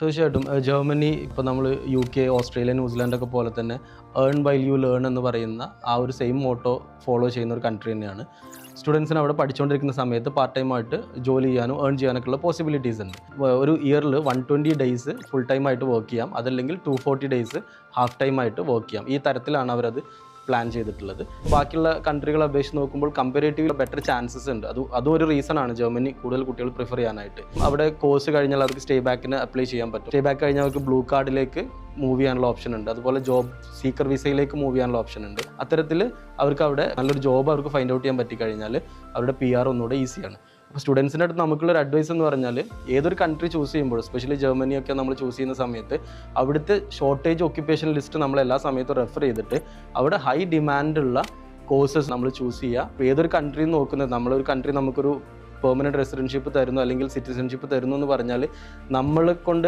തീർച്ചയായിട്ടും ജർമ്മനി ഇപ്പോൾ നമ്മൾ UK, ഓസ്ട്രേലിയ, ന്യൂസിലാൻഡൊക്കെ പോലെ തന്നെ ഏൺ വൈൽ യു ലേൺ എന്ന് പറയുന്ന ആ ഒരു സെയിം മോട്ടോ ഫോളോ ചെയ്യുന്ന ഒരു കൺട്രി തന്നെയാണ്. സ്റ്റുഡൻസിന് അവിടെ പഠിച്ചുകൊണ്ടിരിക്കുന്ന സമയത്ത് പാർട്ട് ടൈം ആയിട്ട് ജോലി ചെയ്യാനും ഏൺ ചെയ്യാനൊക്കെ ഉള്ള പോസിബിലിറ്റീസ് ഉണ്ട്. ഒരു ഇയറിൽ 120 ഡേയ്സ് ഫുൾ ടൈം ആയിട്ട് വർക്ക് ചെയ്യാം, അതല്ലെങ്കിൽ 240 ഡേയ്സ് ഹാഫ് ടൈം ആയിട്ട് വർക്ക് ചെയ്യാം. ഈ തരത്തിലാണ് അവരത് പ്ലാൻ ചെയ്തിട്ടുള്ളത്. ബാക്കിയുള്ള കൺട്രികളെ അപേക്ഷിച്ച് നോക്കുമ്പോൾ കമ്പാരേറ്റീവ്ലി ബെറ്റർ ചാൻസസ് ഉണ്ട്. അതും ഒരു റീസൺ ആണ് ജർമ്മനി കൂടുതൽ കുട്ടികൾ പ്രിഫർ ചെയ്യാനായിട്ട്. അവിടെ കോഴ്സ് കഴിഞ്ഞാൽ അവർക്ക് സ്റ്റേ ബാക്കിന് അപ്ലൈ ചെയ്യാൻ പറ്റും. സ്റ്റേ ബാക്ക് കഴിഞ്ഞാൽ അവർക്ക് ബ്ലൂ കാർഡിലേക്ക് മൂവ് ചെയ്യാനുള്ള ഓപ്ഷൻ ഉണ്ട്. അതുപോലെ ജോബ് സീക്കർ വിസയിലേക്ക് മൂവ് ചെയ്യാനുള്ള ഓപ്ഷൻ ഉണ്ട്. അത്തരത്തിൽ അവർക്ക് അവിടെ നല്ലൊരു ജോബ് അവർക്ക് ഫൈൻഡ് ഔട്ട് ചെയ്യാൻ പറ്റിക്കഴിഞ്ഞാൽ അവരുടെ PR ഒന്നുകൂടെ ഈസിയാണ്. അപ്പോൾ സ്റ്റുഡൻസിൻ്റെ അടുത്ത് നമുക്കുള്ളൊരു അഡ്വൈസ് എന്ന് പറഞ്ഞാൽ ഏതൊരു കൺട്രി ചൂസ് ചെയ്യുമ്പോൾ, എസ്പെഷ്യലി ജർമ്മനിയൊക്കെ നമ്മൾ ചൂസ് ചെയ്യുന്ന സമയത്ത് അവിടുത്തെ ഷോർട്ടേജ് ഒക്യുപ്പേഷൻ ലിസ്റ്റ് നമ്മൾ എല്ലാ സമയത്തും റെഫർ ചെയ്തിട്ട് അവിടെ ഹൈ ഡിമാൻഡുള്ള കോഴ്സസ് നമ്മൾ ചൂസ് ചെയ്യുക. അപ്പോൾ ഏതൊരു കൺട്രി നോക്കുന്നത്, നമ്മളൊരു കൺട്രി നമുക്കൊരു പെർമനൻറ്റ് റെസിഡൻഷിപ്പ് തരുന്നു അല്ലെങ്കിൽ സിറ്റിസൺഷിപ്പ് തരുന്നു എന്ന് പറഞ്ഞാൽ നമ്മളെ കൊണ്ട്